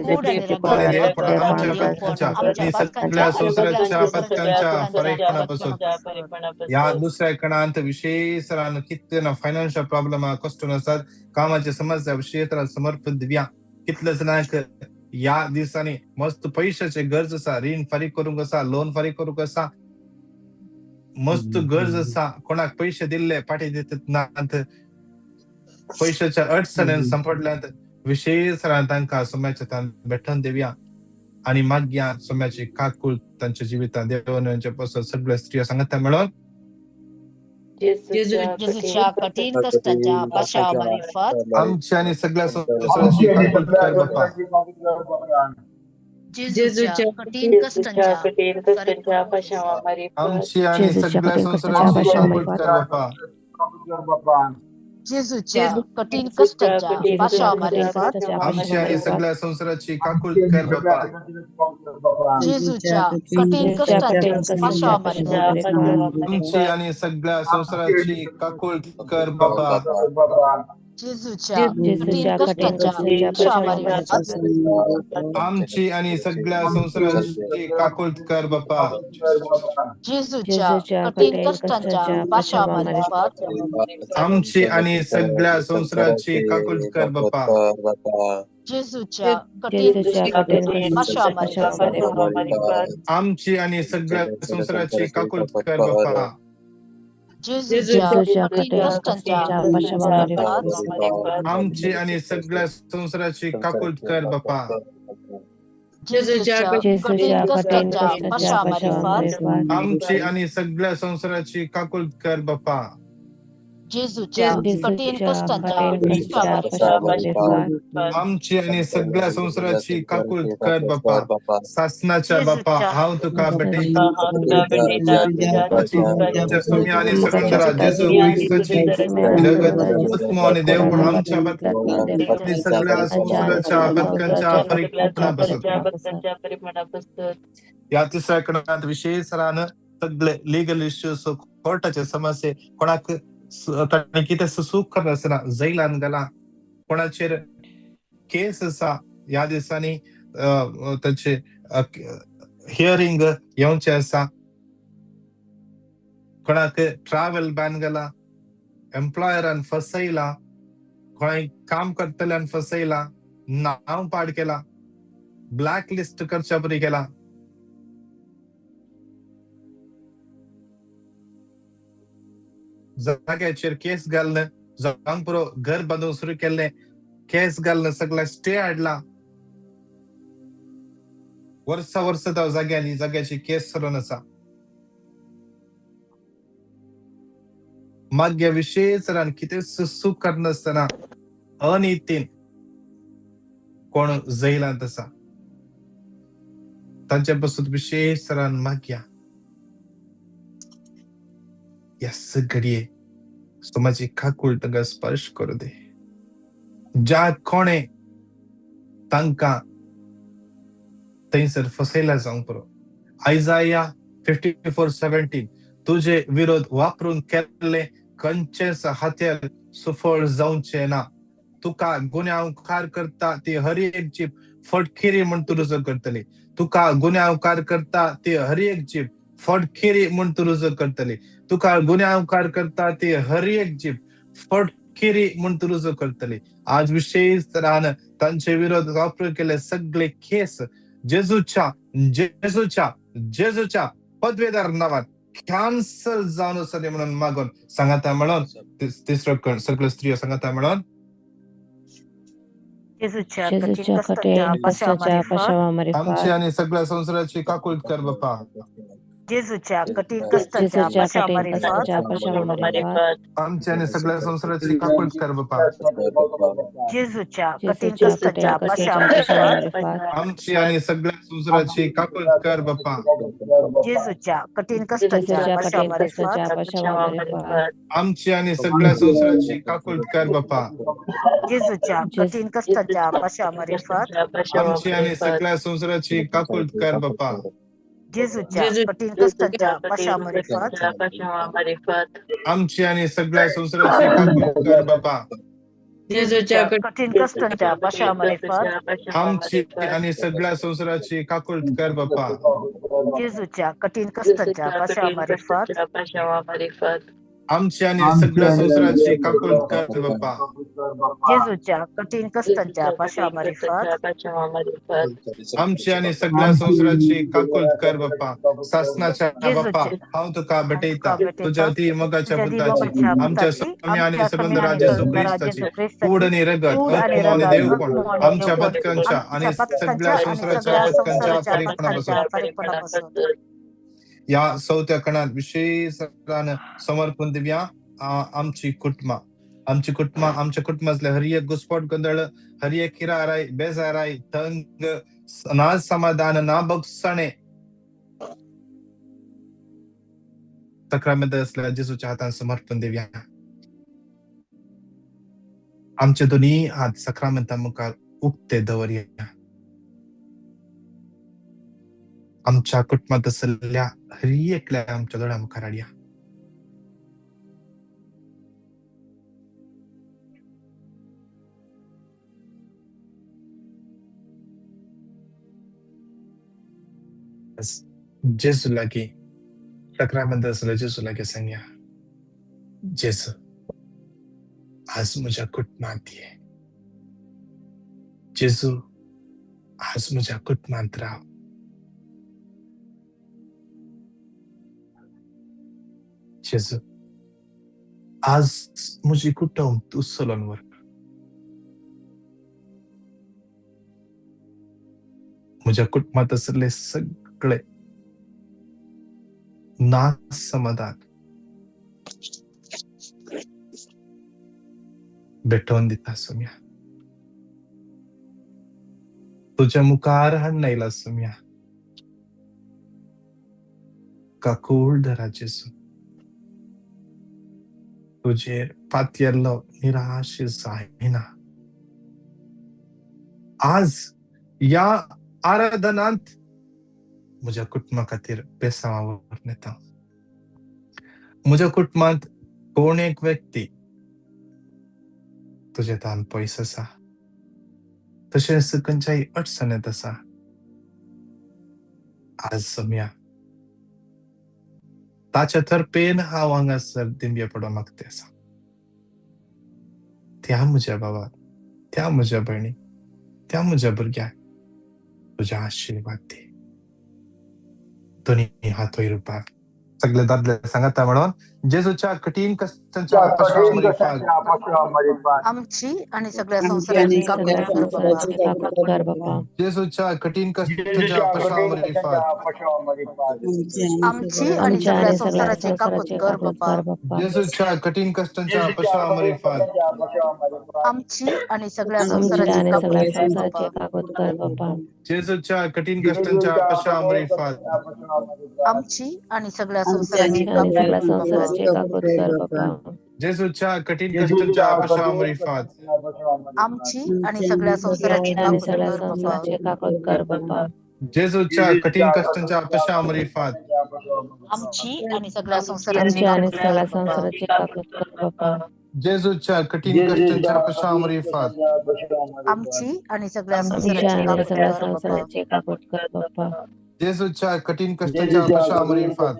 Speaker 1: आणि देवपणा आमच्या पत्कांच्या आणि सगळ्या संसाराच्या पत्कांच्या फरकपणापासून या दुसऱ्या कणांत विशेष रान कितले फायनान्शियल प्रॉब्लेम कष्ट आसात कामाच्या समस्या क्षेत्रात समर्पित दिव्या कितले जणांक या दिवसांनी मस्त पैशाचे गरज असा ऋण फारीक करूंक असा लोन फारीक करूंक असा मस्त गरज असा कोणाक पैसे दिले पाठी देतात नात पैशाच्या अडचणीन संपडल्यात विशेष तांकां सोम्याच्या भेटून देवया आणि मागया सोम्याची काकूळ तांच्या जिवितांत देवाच्या पासून सगळ्या स्त्रिया सांगता मिळून
Speaker 4: जेजूच्या कठीण कष्टाच्या पशावरील
Speaker 1: आमच्या आणि सगळ्या संसाराची काकूळ कर बाप्पा
Speaker 4: जेजूच्या कठीण कष्टाच्या पशावरील
Speaker 1: आमची आणि सगळ्या संसाराची काकूळ कर बाप्पा
Speaker 4: जेजूच्या कठीण कष्टाच्या पशावरील
Speaker 1: आमची आणि सगळ्या संसाराची काकूळ कर बाप्पा
Speaker 4: जेजूच्या कठीण कष्टाच्या पशावरील
Speaker 1: आमची आणि सगळ्या संसाराची काकूळ कर बाप्पा
Speaker 4: जेजूच्या कठीण कष्टाच्या पशावरील
Speaker 1: आमची आणि सगळ्या संसाराची काकूळ कर बाप्पा
Speaker 4: जेजूच्या कठीण कष्टाच्या पशावरील
Speaker 1: आमची आणि सगळ्या संसाराची काकूळ कर बाप्पा
Speaker 4: जेजूच्या कठीण कष्टाच्या पशावरील
Speaker 1: आमची आणि सगळ्या संसाराची काकूळ कर बाप्पा
Speaker 4: जेजूच्या कठीण कष्टाच्या पशावरील
Speaker 1: आमची आणि सगळ्या संसाराची काकूळ कर बाप्पा
Speaker 4: जेजूच्या कठीण कष्टाच्या पशावरील
Speaker 1: आमची आणि सगळ्या संसाराची काकूळ कर बाप्पा
Speaker 4: जेजूच्या कठीण कष्टाच्या पशावरील
Speaker 1: आमची आणि सगळ्या संसाराची काकूळ कर बाप्पा शासनाच्या बाप्पा हांव तुका भेटयता सुम्य आणि सर्वंतरा जेजू ख्रिस्ताची निरगत आत्मा आणि देवपण आमच्या आणि सगळ्या संसाराच्या पत्कांच्या परिपूर्णपणापासून या तिसऱ्या कणात विशेष रान सगळे लिगल इश्यूज कोर्टाचे समस्ये कोणाक कितें सुसूक करनासतना जैलान गेला कोणाचेर केस आसा ह्या दिसांनी ताचे हियरिंग येवचे आसा कोणाक ट्रॅव्हल बॅन गेला एम्प्लॉयरान फसयला कोणाक काम करतल्यान फसयला नांव पाड केला ब्लॅक लिस्ट करच्या परी केला जाग्याचेर केस घालणं जावंक पुरो घर बांदून सुरू केल्ले केस घालणं सगळा स्टे हाडला वर्सा तो जाग्याची केस चलून आसा मागे विशेष रान कितें सुसूक करनासतना अनितीन कोण जैलांत आसा तांचे पासून विशेष रान मागया यस घडये समाजी काकूळ तांकां स्पर्श करू दे ज्या कोणे तांकां थंयसर फसयला जावंक पुरो आयजाया 54:17 तुझे विरोध वापरून केल्ले खंयचेच हात्यार सुफळ जावचे ना तुका गुन्यांवकार करता ती हर एक जीप फटकेरी म्हण तूं रुजू करतली तुका गुन्यांवकार करता ती हर एक जीप फटकेरी म्हण तूं रुजू करतली तुका गुन्यांवकार करता ती हर एक जीप फटकेरी अखेरी म्हणून तू रुजू करतली. आज विशेष तऱ्हान तांचे विरोध वापर केले सगळे केस जेजूच्या जेजूच्या जेजूच्या पदवीदार नावात कॅन्सल जावन वचले म्हणून मागून सांगता म्हणून तिसरं कण सगळे स्त्रिया सांगता म्हणून
Speaker 4: जेजूच्या
Speaker 3: जेजूच्या कठीण कष्टाच्या पशावामार्फत
Speaker 1: आमची आणि सगळ्या संसाराची काकुळत कर बाप्पा.
Speaker 4: जेजूच्या कठीण कष्टाच्या
Speaker 3: जेजूच्या कठीण
Speaker 4: पशामार्फत
Speaker 3: कष्टाच्या पशावामार्फत
Speaker 1: आमची आणि सगळ्या संसाराची काकुळत कर बाप्पा.
Speaker 4: जेजूच्या कठीण
Speaker 3: जेजूच्या
Speaker 4: कष्टाच्या
Speaker 3: कठीण कष्टाच्या
Speaker 4: पशामार्फत
Speaker 3: पशावामार्फत
Speaker 1: आमची आणि सगळ्या संसाराची काकुळत कर बाप्पा.
Speaker 4: जेजूच्या कठीण कष्टाच्या
Speaker 3: जेजूच्या कठीण कष्टाच्या
Speaker 4: पशामार्फत
Speaker 3: पशावामार्फत
Speaker 1: आमची आणि सगळ्या संसाराची काकुळत कर बाप्पा.
Speaker 4: जेजूच्या कठीण कष्टाच्या पशामार्फत
Speaker 1: आमची आणि सगळ्या संसाराची काकुळत कर बाप्पा.
Speaker 4: जेजूच्या कठीण कष्टाच्या पशामार्फत
Speaker 1: आमची आणि सगळ्या संसाराची काकुळत कर बाप्पा.
Speaker 4: जेजूच्या कठीण कष्टाच्या पशामार्फत
Speaker 1: आमची आणि सगळ्या संसाराची काकुळत कर बाप्पा.
Speaker 4: जेजूच्या कठीण कष्टाच्या पशामार्फत
Speaker 1: आमची आणि सगळ्या संसाराची काकुळत कर बाप्पा.
Speaker 4: जेजूच्या कठीण कष्टाच्या पशामार्फत
Speaker 1: आमची आणि सगळ्या संसाराची काकुळत कर बाप्पा. शासनाच्या बाप्पा हांव तुका भेटयता तुझ्या ती मगाच्या पुताची आमच्या स्वामी आणि संबंध राजा येशू ख्रिस्ताची कूड आणि रगत आत्मा आणि देवपण आमच्या पथकांच्या आणि सगळ्या संसाराच्या पथकांच्या या चौथ्या कणात विशेष समर्पण दिव्या आमची कुटुंबा आमच्या कुटुंबातले हर एक घुसपट गोंधळ हर एक किराराय बेजाराय तंग ना समाधान ना बक्षणे तक्रारमध्ये असलेल्या जेजूच्या हातात समर्पण देऊया. आमचे दोन्ही हात सक्रमेंता मुखार उक्ते दवरूया. आमच्या कुटुंबात असलेल्या हर एकल्या आमच्या दोळ्या मुखार हाडया. जेजू लागी तक्रारमध्ये असलेल्या जेजू लागी सांगया, जेजू आज म्हज्या कुटुंबात ये. जेजू आज म्हज्या कुटुंबात राव. जेजू आज म्हजी कुटुंब तू चलोवन व्हर. म्हज्या कुटुंबात असले सगळे नाश समाधान भेटवून दिता सोम्या. तुझ्या मुखार हाडून सोम्या. काकूळ धरा जेजू. तुझे पातयेरलो निराश जायना. आज या आराधनांत म्हज्या कुटुंबा खातीर बेसांवावर नेता. म्हज्या कुटुंबांत कोण एक व्यक्ती तुझे दान पयस आसा, तशेंच खंयच्याय अडचणेंत आसा. आज सोम्या ताच्या तर्फेन हांव हांगासर दिंब्या पडोवंक मागता आसा. त्या म्हज्या भावाक, त्या म्हज्या भयणीक, त्या म्हज्या भुरग्याक तुझे आशीर्वाद दे. दोन्ही हात वयर उबार. सगळे दादले सांगता म्हणून जेजूच्या कठीण कष्टाच्या
Speaker 4: आमची आणि सगळ्या संसाराची काकुळत कर बाप्पा.
Speaker 1: जेजूच्या कठीण कष्टाच्या
Speaker 4: आमची आणि सगळ्या संसाराची काकुळत कर बाप्पा.
Speaker 1: जेजूच्या कठीण कष्टाच्या
Speaker 4: आमची आणि सगळ्या संसाराची
Speaker 3: काकुळत कर बाप्पा.
Speaker 1: जेजूच्या कठीण कष्टाच्या
Speaker 4: आमची आणि सगळ्या संसाराची
Speaker 3: काकुळत कर बाप्पा.
Speaker 1: जेजूच्या कठीण कष्टाच्या
Speaker 4: आमची आणि सगळ्या संसाराची
Speaker 3: काकुळत कर बाप्पा.
Speaker 1: जेजूच्या कठीण कष्टाच्या
Speaker 4: आमची आणि सगळ्या संसाराची
Speaker 3: काकुळत कर बाप्पा.
Speaker 1: जेजूच्या कठीण कष्टाच्या
Speaker 4: आमची आणि सगळ्या संसाराची
Speaker 3: काकुळत कर बाप्पा.
Speaker 1: जेजूच्या कठीण कष्टाच्या पशावरी फाद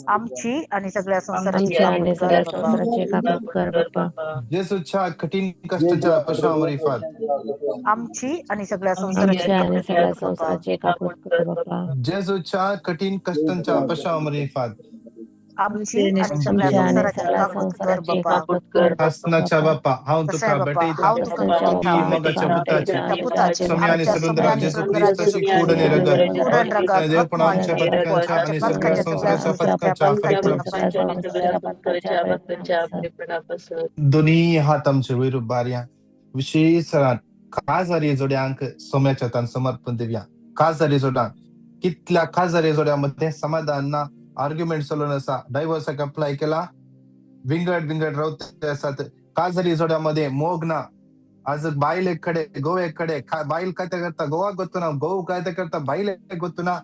Speaker 4: आमची आणि सगळ्या संसाराची
Speaker 3: आमची आणि
Speaker 4: काकूट
Speaker 3: सगळ्या
Speaker 4: कर बाबा.
Speaker 3: संसाराची काकूट कर बाप्पा.
Speaker 1: जेजूच्या कठीण कष्टाच्या पशावरी फाद
Speaker 4: आमची आणि सगळ्या संसाराची
Speaker 3: आमची आणि
Speaker 4: काकूट
Speaker 3: सगळ्या
Speaker 4: कर बाबा.
Speaker 3: संसाराची काकूट कर बाप्पा.
Speaker 1: जेजूच्या कठीण कष्टांच्या पशावरी फाद
Speaker 4: आमची आणि
Speaker 3: आमची
Speaker 4: सगळ्या
Speaker 3: आणि
Speaker 4: संसाराची
Speaker 3: सगळ्या
Speaker 4: काकूट कर
Speaker 3: संसाराची
Speaker 4: बाबा.
Speaker 3: काकूट कर
Speaker 1: शासनाच्या बाप्पा हाव
Speaker 4: तसं
Speaker 1: तुका
Speaker 4: आहे बाप्पा.
Speaker 1: बटईता
Speaker 4: हाव तुका
Speaker 3: बटईता.
Speaker 1: ती मगाच्या पुताची
Speaker 4: त्या पुताचे
Speaker 1: समय आणि
Speaker 4: आमच्या
Speaker 1: सुरुंदरा
Speaker 4: समय
Speaker 1: जेजू
Speaker 4: सुरुंदरा
Speaker 1: ख्रिस्ताची खूड आणि रगत
Speaker 4: कूडन रगत
Speaker 1: देव पण आमच्या
Speaker 4: आत्मा आणि
Speaker 1: पथकांच्या आणि सगळ्या संसाराच्या पथकांच्या दोन्ही हात आमचे वैरू बार्या विशेष काजारी जोड्या अंक सोम्याच्या तान समर्पण देऊया. काजारी जोड्या कितल्या काजारी जोड्यामध्ये समाधान ना आर्ग्युमेंट सोडून असा डायव्हर्स अप्लाय केला विंगड राहते असतात. काजारी जोड्यामध्ये मोग ना आज बाईल एकडे गो एकडे बाईल काय करता गोवा ಗೊತ್ತು ना गो काय करता बाईल ಗೊತ್ತು ना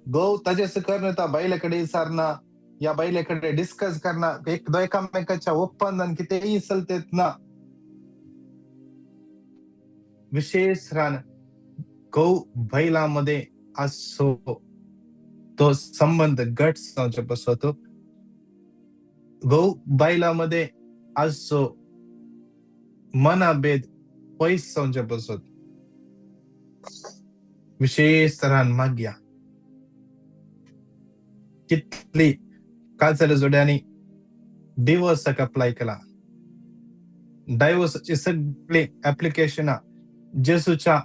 Speaker 1: गो तजेस करणं बैलेकडे सारणं या बैलेकडे डिस्कस करणं एक एकामेकाच्या ओपन कितीही चलतेत ना विशेष रान गौ बैलामध्ये असो तो संबंध गट होतो. गौ बैलामध्ये असो मनाभेद पैस बसत विशेष रान माग्या कितली कालच्या जोड्याने डिवोर्स अप्लाय केला. डायव्हर्सचे सगळे ऍप्लिकेशन जेसूच्या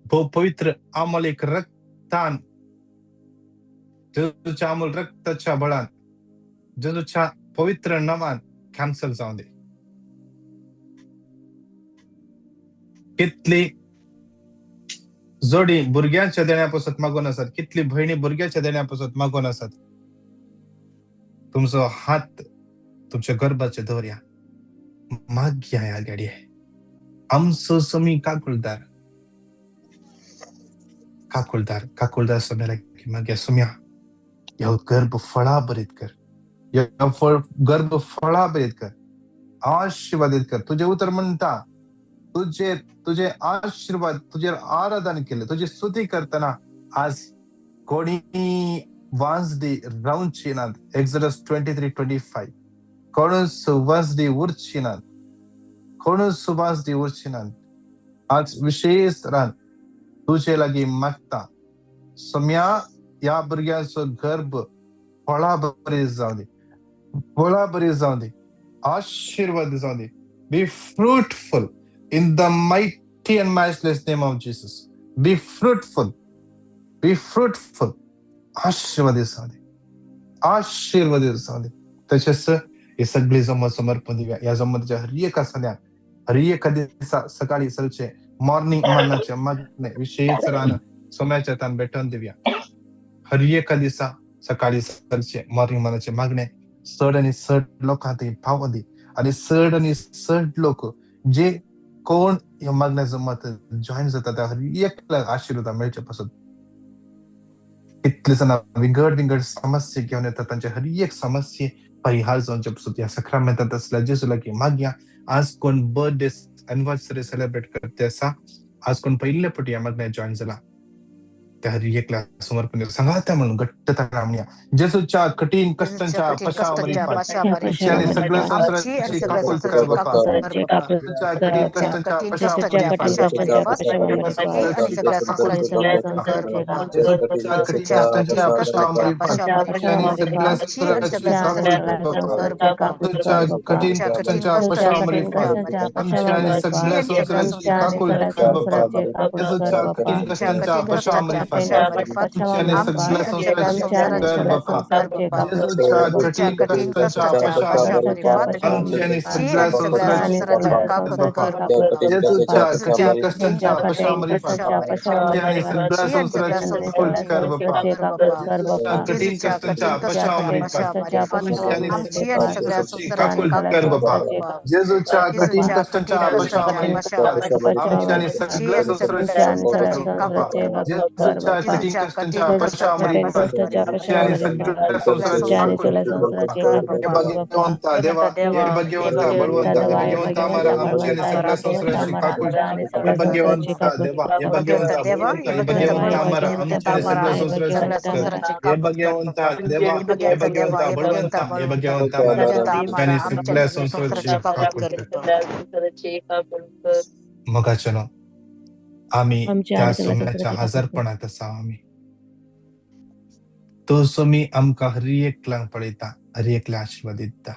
Speaker 1: पवित्र अमल एक रक्तान जेसूच्या अमल रक्ताच्या बळान जेसूच्या पवित्र नामान कॅन्सल जाऊ दे. कितली जोडी भुरग्याच्या देण्यापासून मागून असतात कितली बहिणी भुरग्याच्या देण्यापासून मागून असतात. तुमचा हात तुमच्या गर्भाच्या दोऱ्या माग्या या गाडी आहे आमचं समी काकुलदार समयाला की माग्या सुम्या या गर्भ फळा बरीत कर या गर्भ फळा बरीत कर आशीर्वादित कर. तुझे उतर म्हणता तुझे आशीर्वाद तुझे आराधन केले तुझी स्तुती करताना आज कोणी वांसदी राऊंड एक्झोडस 23:25 कोणूस उर्चिनात आज विशेष रान तुझे लागी मागता सम्या या भुरग्याचं गर्भ फळा बरी जाऊ दे आशीर्वाद जाऊ दे. Be fruitful in the mighty and matchless name of Jesus. Be fruitful. आशीर्वादित जाऊ दे. तसेच हे सगळे जमत समर्पण देऊया. या जमतच्या हरी एका दिवसा सकाळी सलचे मॉर्निंग मानाचे मागणे विशेष रान सोम्याच्या तान भेटून देऊया. हरी एका दिवसा सकाळी सलचे मॉर्निंग मानाचे मागणे सड आणि सड लोकांत भावंदी आणि सड आणि सड लोक जे कोण या मागण्याचं मत जॉईन जातात त्या हरी एक आशीर्वाद मिळच्या पासून कितले जण विंगड समस्या घेऊन येतात त्यांच्या हरी एक समस्ये परिहार जाऊनच्या पासून या सक्रमेंटात असल्या जेसूला की माग्या आज कोण बर्थडे अॅनिव्हर्सरी सेलिब्रेट करते असा आज कोण पहिल्या पटी या मागण्या जॉईन झाला त्या हरी एकला समर्पण सांगा त्या म्हणून घट्ट रामण्या जेसूच्या कठीण कष्टांच्या पशावरी सगळ्या संसाराची काकूल कर बाप्पा. जेसूच्या कठीण कष्टांच्या पशावरी कठीण कष्टांच्या पशावरी आमच्या सगळ्या संसाराची काकूल कर बाप्पा. जेसूच्या कठीण कष्टांच्या पशावरी कष्टांच्या पश्चामध्ये आणि सगळ्या संसाराची हे भाग्यवंता देवा, हे भाग्यवंता बळवंता, हे भाग्यवंता आम्हाला आमच्या आणि सगळ्या संसाराची काकूश, हे भाग्यवंता देवा, हे भाग्यवंता बळवंता, हे भाग्यवंता आम्हाला आमच्या आणि सगळ्या संसाराची हे भाग्यवंता देवा, हे भाग्यवंता बळवंता, हे भाग्यवंता आम्हाला आणि सगळ्या संसाराची काकूश. मगाच्यानं आम्ही त्या सोम्याच्या हजारपणात असा आम्ही तो सोमी आमका हरी एकला पळयता, हरी एकल्या आशीर्वाद दिता.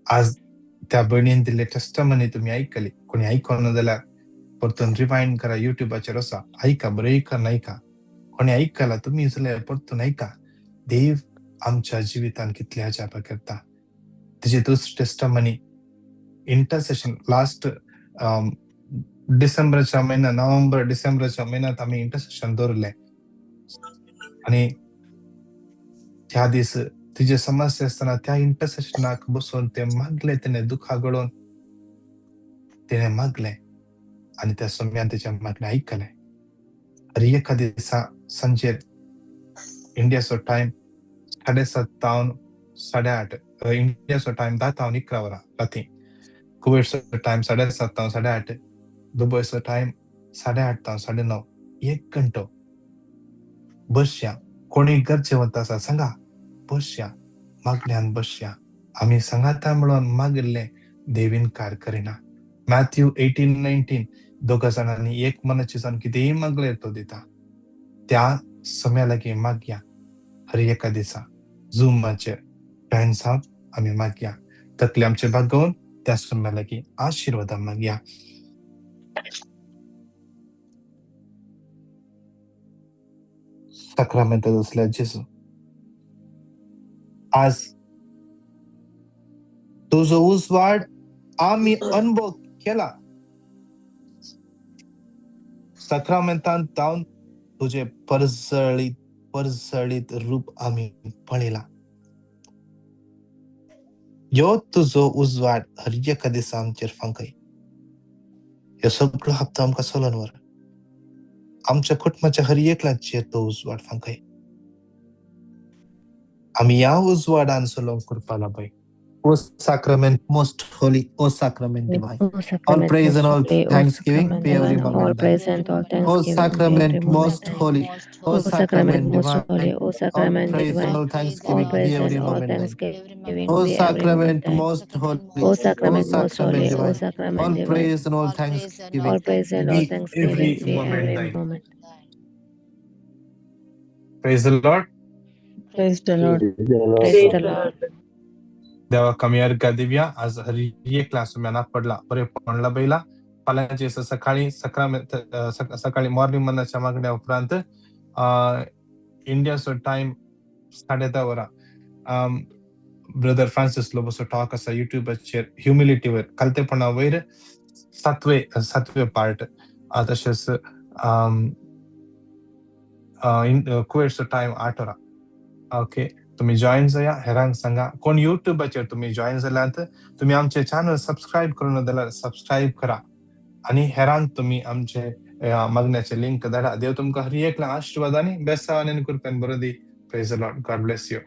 Speaker 1: आज त्या भयणीन दिले टेस्टमनी तुम्ही ऐकली, कोणी ऐकून जाल्यार परतून रिवाइंड करा, युट्यूबाचेर आसा, ऐका, बरं ऐका नाही का, कोणी ऐकला तुम्ही जाल्यार परतून ऐका. देव आमच्या जिवितान कितले अजाप करता. तिचे दुसरे टेस्टमनी इंटरसेशन लास्ट डिसेंबरच्या महिन्यात, नोव्हेंबर डिसेंबरच्या महिन्यात आम्ही इंटरसेशन दवरले आणि त्या दिस तिचे समस्या असताना त्या इंटरसेशनाक बसून ते मागले, त्याने दुखा गळून त्याने मागले आणि त्या सोम्यान त्याच्या मागणे ऐकले. आणि एका दिवसा संजे इंडियाचो टाइम 7:30 तावन 8:30, इंडियाचो टाइम 10 तावन 11 वरां राती, कुवेटचो टाइम 7:30 तावन 8:30, दुबयचो टाइम 8:30 तावन 9:30, 1 घंटो बसया. कोणी गरजेवंत आसा सांगा, बसया, मागण्यान बसया. आम्ही सांगाता म्हणून मागले, देवीन कार करिना. मॅथ्यू 18:19 दोघ जणांनी एक मनाची जाऊन कितीही मागले तो दिता. त्या समयाला की मागया, हर एका दिसा झूमाचे जॉईन जाऊन आम्ही मागया, तकले आमचे भागवून त्या समयाला की आशीर्वाद मागया. साक्रामेंटात असल्या जेजू, आज तुझो उजवाड आम्ही अनुभव केला. साक्रामेंटान जाऊन तुझे परजळीत रूप आम्ही पळयला. यो तुझो उजवाड हर एका दिसा आमचेर फांकय. ह्यो सगळो हप्तो आमकां चलोन वर. आमच्या कुटुंबाच्या हर एकल्याचेर तो उजवाड फांकय. आम्ही या उजवाडान चलोवंक करपाला पळय. O sacrament most holy, O sacrament divine. All praise and all thanksgiving be every moment thine. O sacrament most holy, O sacrament divine. All praise and all thanksgiving be every moment thine. O sacrament most holy, O sacrament divine. All praise and all thanksgiving be every moment thine. Praise the Lord.
Speaker 3: Praise the Lord.
Speaker 6: Praise the Lord.
Speaker 1: देवा कमी अर्घ दिव्या. आज हरी एक class मॅनात पडला, बरे पडला बैला. फाल्यांचे सकाळी मॉर्निंग मनाच्या मागण्या उपरांत इंडियाचो टाइम 10:30 वरां ब्रदर फ्रांसिस लोबोचो टॉक आसा युट्यूबाचेर, ह्युमिलिटीवर, कालतेपणा वयर 7वे पार्ट. तशेंच कुवेटचो टाइम 8 वरां. ओके, तुम्ही जॉईन जाया, हेरांक सांगा. कोण युट्यूबाचेर तुम्ही जॉईन जाल्यात, तुम्ही आमचे चॅनल सबस्क्राईब करून जाल्यार सबस्क्राईब करा आणि हेरांक तुम्ही आमचे मागण्याचे लिंक धाडा. देव तुमकां हर एकल्या आशीर्वादांनी बेसावानी कृपेन बरो दी. Praise the lord. God bless you.